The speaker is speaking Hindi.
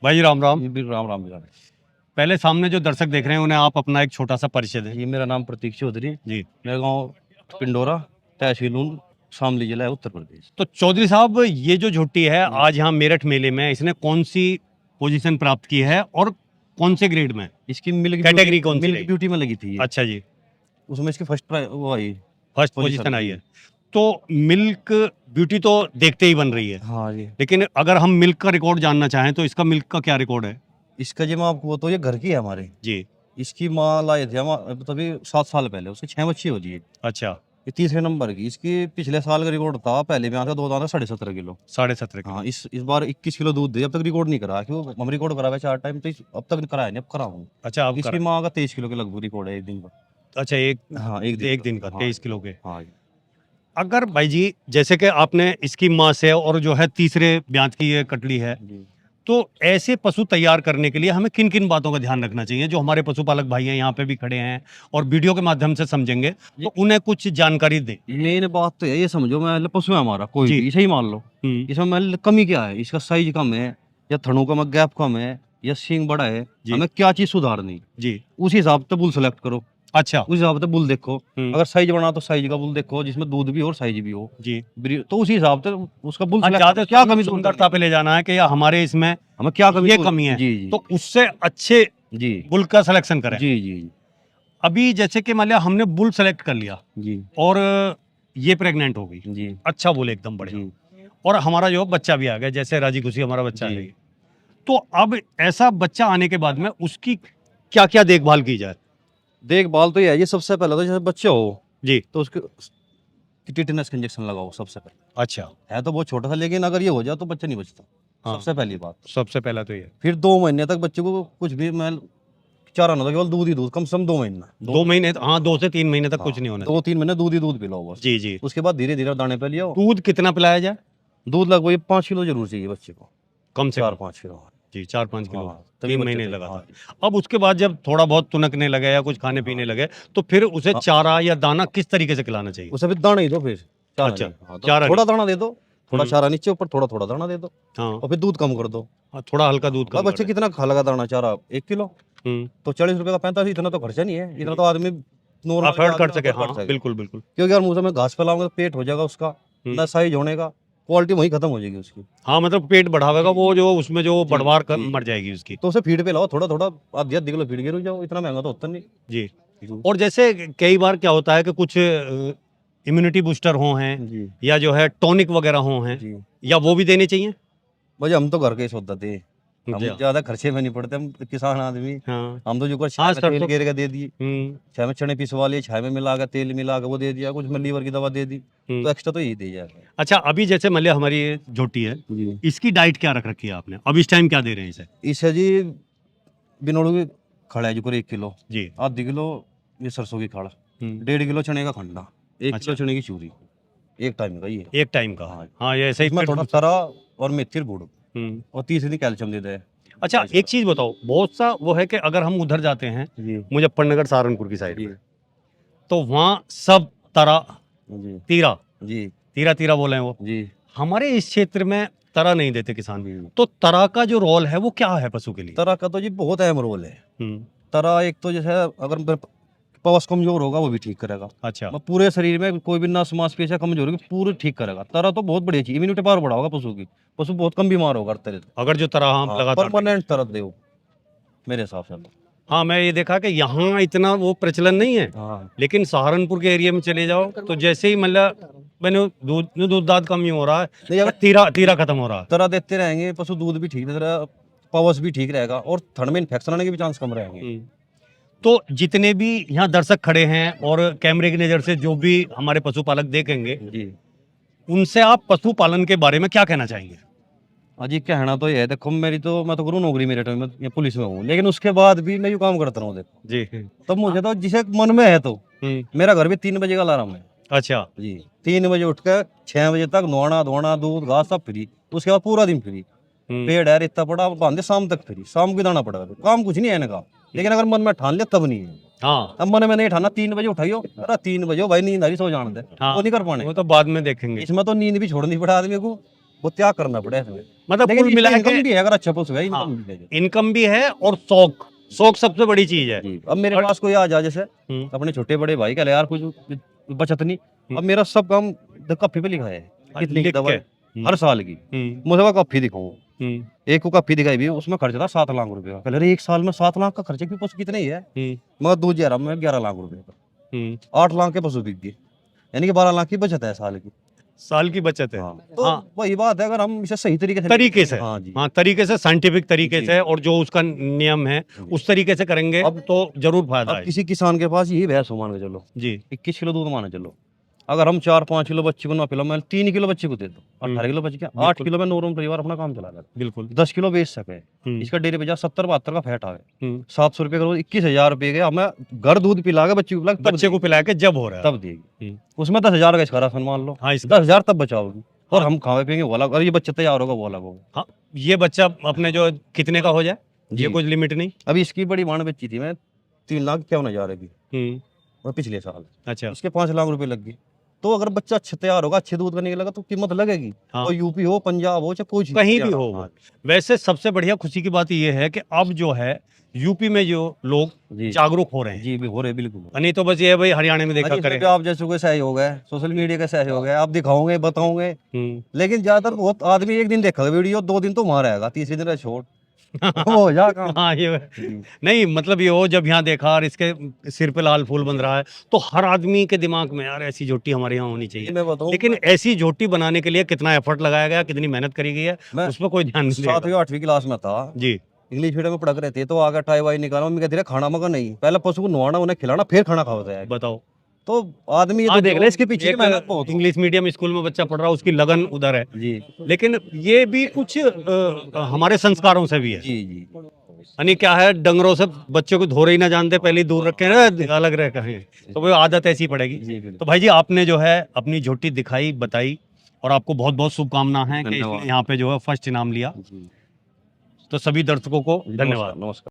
भाई राम राम। जी भी राम राम जी। पहले सामने जो दर्शक देख रहे हैं उन्हें आप अपना एक छोटा सा परिचय दें। जी मेरा नाम प्रतीक चौधरी, जी। मेरा गांव पिंडोरा, तहसील ऊन, शामली जिला है, उत्तर प्रदेश। तो चौधरी साहब, ये जो झोटी है जी। आज यहाँ मेरठ मेले में इसने कौन सी पोजीशन प्राप्त की है और कौन से ग्रेड में? इसकी मिल्क कैटेगरी कौन सी मिल्क रही? ब्यूटी में लगी थी ये। अच्छा जी, उसमें इसकी फर्स्ट प्राइज वो आई, फर्स्ट पोजीशन पोजीशन आई जी। है। तो मिल्क ब्यूटी तो देखते ही बन रही है, हाँ जी। लेकिन अगर हम मिल्क का रिकॉर्ड जानना चाहें तो इसका मिल्क का क्या रिकॉर्ड है? इसका जी मैं आपको तो ये घर की है हमारे। जी। इसकी माँ लाए थे हम तभी 7 साल पहले, उसकी 6 बच्ची हो जी। ये अच्छा, तीसरे नंबर की। इसकी पिछले साल का रिकॉर्ड था, पहले में आता दो दाना 17.5 किलो। 17.5 किलो। हाँ, इस बार 21 किलो दूध दे, अब तक रिकॉर्ड नहीं करा, क्यों हम रिकॉर्ड करा हुआ है 4 टाइम, तो अब तक कराया नहीं, अब कराऊँ। अच्छा, आप इसकी माँ का 23 किलो के लगभग रिकॉर्ड है एक दिन का। अच्छा, हाँ, एक दिन का हाँ, 23 किलो के। हाँ जी। अगर भाई जी, जैसे कि आपने इसकी माँ से और जो है तीसरे ब्यात की ये कटली है, जी। तो ऐसे पशु तैयार करने के लिए हमें किन किन बातों का ध्यान रखना चाहिए? जो हमारे पशुपालक भाई हैं यहाँ पे भी खड़े हैं और वीडियो के माध्यम से समझेंगे, तो उन्हें कुछ जानकारी दें। मेन बात तो है, ये समझो मैं पशु है हमारा कोई जी। भी, इसे ही मान लो। इसमें मैं कमी क्या है, इसका साइज कम है या थनों का में गैप कम है या सींग बड़ा है, जी। हमें क्या चीज सुधारनी, जी। उस हिसाब से बुल सेलेक्ट करो। अच्छा। उस हिसाब से बुल देखो। हम्म। अगर साइज बना तो साइज का बुल देखो, जिसमें दूध भी हो और साइज भी हो। जी। तो उसी हिसाब से उसका बुल हाँ, सेलेक्ट ज्यादा क्या कमी दूर सुंदरता करनी पे ले जाना है कि या हमारे इसमें है, हमें क्या कमी ये दूर- कमी है, जी जी तो उससे अच्छे जी बुल का सिलेक्शन करें। जी जी अभी जैसे कि मान लिया हमने बुल सेलेक्ट कर लिया जी और ये प्रेग्नेंट हो गई, जी अच्छा बुल एकदम बढ़िया, जी और हमारा जो बच्चा भी आ गया, जैसे राजी खुशी हमारा बच्चा जी। है ये। तो अब ऐसा बच्चा आने के बाद में उसकी क्या क्या देखभाल की जाए? देखभाल तो ये है, ये सबसे पहले तो जैसे बच्चे हो जी। तो उसके टिटेनस का इंजेक्शन लगाओ सबसे पहले। अच्छा। है तो बहुत छोटा सा, लेकिन अगर ये हो जाए तो बच्चा नहीं बचता। हाँ। सबसे पहली बात। सबसे पहला तो ये फिर 2 महीने तक बच्चे को कुछ भी मैं चारा ना दो, केवल दूध ही दूध, कम से कम 2 महीना। 2 महीने, हाँ, 2 से 3 महीने तक हाँ, कुछ नहीं होना चाहिए। 2-3 महीने दूध ही दूध पिलाओ बस। जी जी। उसके बाद धीरे धीरे दाने पे लियो। दूध कितना पिलाया जाए? दूध लगभग 5 किलो जरूर चाहिए बच्चे को, कम से कम? 4-5 किलो। जी, 4-5 किलो। हाँ, तभी 3 महीने बच्चा लगातार। हाँ। अब उसके बाद जब थोड़ा बहुत तुनकने लगे या कुछ खाने पीने लगे, तो फिर उसे हाँ। चारा या दाना किस तरीके से खिलाना चाहिए? उसे फिर दाना ही दो, फिर चारा अच्छा, नहीं। हाँ, तो चारा थोड़ा नहीं। दाना दे दो, थोड़ा चारा नीचे ऊपर, थोड़ा थोड़ा दाना दे दो, हाँ। और फिर दूध कम कर दो। हाँ, थोड़ा हल्का दूध भाई कम कर बच्चे दें। कितना खा लगा दाना चारा, 1 किलो हम्म। तो 40 रुपए का 45, इतना तो खर्चा नहीं है, इतना तो आदमी नॉर्मल अफोर्ड कर सके, हाँ, बिल्कुल बिल्कुल। क्योंकि यार मुंह से मैं घास फैलाऊंगा तो पेट हो जाएगा उसका, ना साइज होने का, क्वालिटी वहीं खत्म हो जाएगी उसकी। हाँ, मतलब पेट बढ़ावेगा वो, जो उसमें जो जी, बढ़वार जी। मर जाएगी उसकी। तो उसे फीड पे लाओ, थोड़ा थोड़ा आधी आधी किलो फीड गिर जाओ, इतना महंगा तो होता नहीं। जी। जी और जैसे कई बार क्या होता है कि कुछ इम्यूनिटी बूस्टर हो हैं जी या जो है टॉनिक वगैरह हो हैं, जी। या वो भी देने चाहिए? भाई हम तो घर के ही सौदा थे, हम जी। ज्यादा खर्चे में नहीं पड़ते, हम किसान आदमी। हाँ। हम तो जो कर हाँ, छाय में तेल सरसों। गिर के दे दिए, हम्म। छाय में चने पिसवा लिए, छाय में मिला के तेल मिला के वो दे दिया, कुछ में लीवर की दवा दे दी, हम्म। तो एक्स्ट्रा तो यही दे जाएगा। अच्छा, अभी जैसे मान लिया हमारी ये झोटी है, जी। इसकी डाइट क्या रख रखी है आपने? अब इस टाइम क्या दे रहे हैं इसे? इससे जी बिनोड़ू की खड़ा है जो कर 1 किलो, जी। आधी किलो ये सरसों की खाड़, हम्म। 1.5 किलो चने का खंडा, 1 अच्छा। किलो चने की चूरी, एक टाइम का ये। एक टाइम का? हाँ। हाँ, ये ऐसे ही इसमें फिर थोड़ा सरा और मेथी गुड़, हम्म। और तीसरी दिन कैल्शियम देता है। अच्छा, एक चीज बताओ, बहुत सा वो है कि अगर हम उधर जाते हैं जी मुजफ्फरनगर सहारनपुर की साइड जी में, तो वहाँ सब तरह जी तीरा जी तीरा तीरा बोले हैं वो। जी हमारे इस क्षेत्र में तरह नहीं देते किसान, जी। तो तरह का जो रोल है वो क्या है पशु के लिए? तरह का तो जी बहुत अहम रोल है। हम्म। तरह एक तो जैसे अगर पवस कमजोर होगा वो भी ठीक करेगा, अच्छा। पूरे शरीर में कोई भी नस मांसपेशियां कमजोर होगी पूरी ठीक करेगा। तरह तो बहुत बढ़िया चीज, इम्यूनिटी पावर बढ़ाओगा पशु की, पशु बहुत कम बीमार होगा तरह से। अगर जो तरह हम हाँ, लगातार परमानेंट तरह दो मेरे हिसाब से तो। हाँ, मैं ये देखा कि यहाँ इतना वो प्रचलन नहीं है, हाँ लेकिन सहारनपुर के एरिया में चले जाओ तो जैसे ही मतलब मैंने दूध दाद कम ही हो रहा नहीं, है, अगर तीरा तीरा खत्म हो रहा है। तरह देते रहेंगे पशु दूध भी ठीक रहेगा, पवस भी ठीक रहेगा, और थन में इन्फेक्शन आने के भी चांस कम रहेंगे। तो जितने भी यहाँ दर्शक खड़े हैं और कैमरे की नजर से जो भी हमारे पशुपालक देखेंगे, जी उनसे आप पशुपालन के बारे में क्या कहना चाहेंगे? अजी कहना तो ये है, देखो मैं तो करूँ नौकरी मेरे टाइम में, मैं पुलिस में हूँ, लेकिन उसके बाद भी मैं यूँ काम करता रहूँ देखो। जी। तब मुझे तो जिसे मन में है तो हम्म। मेरा घर भी 3 बजे का अलार्म है अच्छा। जी। 3 बजे उठ कर 6 बजे तक नहाना धोना दूध घास सब फ्री, उसके बाद पूरा दिन फ्री। पेड़ है रेता पड़ा बांधे शाम तक फ्री, शाम को दाना पड़ेगा, काम कुछ नहीं है इनका, लेकिन अगर मन में ठान लिया तब नहीं है। हाँ, अब मन में नहीं ठाना 3 बजे उठाइयो, अरे 3 बजे हो भाई, नींद आ रही, सो जाने दे, हाँ, वो नहीं कर पाने। वो तो बाद में देखेंगे। इसमें तो नींद भी छोड़नी पड़ा आदमी को, वो त्याग करना पड़े इसमें। मतलब लेकिन कुल मिला इनकम के भी है, अगर अच्छा पशु है हाँ, इनकम भी है। इनकम भी है और शौक, शौक सबसे बड़ी चीज है। जी, अब मेरे पास कोई आ जा जैसे हम्म, अपने छोटे बड़े भाई का, यार कुछ बचत नहीं, हम्म। अब मेरा सब काम कॉपी पे लिखा है, कितनी की लिख के दवाई हर साल की, मुझे वो कॉपी दिखाऊं, एक को कॉपी दिखाई भी उसमें खर्च था 7 लाख रुपए का। कह रहे एक साल में 7 लाख का खर्चा, की पशु कितने ही है, मैं दूध जा रहा मैं 11 लाख रुपए का, 8 लाख के पशु बिक गए, यानी कि 12 लाख की बचत है साल की। साल की बचत है। हाँ, तो हाँ, वही बात है, अगर हम इसे सही तरीके से हाँ जी, हाँ तरीके से, साइंटिफिक तरीके जी। से, और जो उसका नियम है जी। उस तरीके से करेंगे अब तो जरूर फायदा अब है। किसी किसान के पास यही भैंस हो मान के चलो, जी 21 किलो दूध मान के चलो, अगर हम 4-5 किलो बच्चे को ना पिला, मैं 3 किलो बच्चे को दे दो, 18 किलो बच गया, 8 बिल्कुल। किलो में नॉर्मल परिवार अपना काम चला लेगा, बिल्कुल। 10 किलो बेच सके, इसका डेयरी पे जा 70-72 का फैट आवे, 700 रुपए का रोज, 21,000 रुपए के हमें घर दूध पिला के बच्चे को पिला के तब बच्चे को पिला के जब हो रहा है तब देगी, उसमें 10,000 का इसका राशन मान लो, हाँ इसका 10,000 तब बचाओगी, और हम खावे पियेंगे वो अलग, और ये बच्चे तैयार होगा वो अलग होगा। हाँ, ये बच्चा अपने जो कितने का हो जाए, ये जी। कुछ लिमिट नहीं। अभी इसकी बड़ी मांड बेची थी मैं 3,51,000 की, और पिछले साल अच्छा इसके 5 लाख रुपए लग गए। तो अगर बच्चा अच्छा तैयार होगा, अच्छे दूध का निकलेगा, तो कीमत लगेगी, हाँ। और यूपी हो, पंजाब हो, चाहे कोई चीज कहीं भी हरियाणा हो वो। हाँ, वैसे सबसे बढ़िया खुशी की बात ये है कि अब जो है यूपी में जो लोग जी जागरूक हो रहे हैं, जी भी हो रहे बिल्कुल। नहीं तो बस ये है भाई हरियाणा में देखा अरे इसमें करें। भी आप जैसे कोई सहयोग है, सोशल मीडिया का सहयोग है, आप दिखाओगे बताओगे, लेकिन ज्यादातर बहुत आदमी एक दिन देखा वीडियो, 2 दिन तो वहां रहेगा, तीसरे दिन छोड़ हो जा काम। हाँ ये जी। नहीं, मतलब ये हो जब यहाँ देखा और इसके सिर पे लाल फूल बन रहा है, तो हर आदमी के दिमाग में यार ऐसी झोटी हमारे यहाँ होनी चाहिए। मैं बताऊं, लेकिन ऐसी झोटी बनाने के लिए कितना एफर्ट लगाया गया, कितनी मेहनत करी गई है, मैं उस पर कोई ध्यान नहीं देगा। 7वीं-8वीं क्लास में था जी इंग्लिश मीडियम में पढ़ रहे थे, तो आगे टाई वाई निकाला, मम्मी कहती रहे खाना मगर नहीं, पहले पशु को नहवाना, उन्हें खिलाना, फिर खाना खाओ है। बताओ। तो आदमी ये हाँ, तो देख जो रहे इसके पीछे एक की मेहनत बहुत हो। इंग्लिश मीडियम स्कूल में बच्चा पढ़ रहा है, उसकी लगन उधर है, जी लेकिन ये भी कुछ हमारे संस्कारों से भी है। जी जी यानी क्या है, डंगरों से बच्चों को धोरे ही ना जानते, पहले ही दूर रखे ना, अलग रह कहें, तो वो आदत ऐसी पड़ेगी। जी बिल्कुल। तो भाई जी आपने जो है अपनी झोटी दिखाई, बताई, और आपको बहुत बहुत शुभकामनाएं हैं कि धन्यवाद। इसने यहाँ पे जो है फर्स्ट इनाम लिया। जी तो सभी दर्शकों को धन्यवाद। नमस्कार।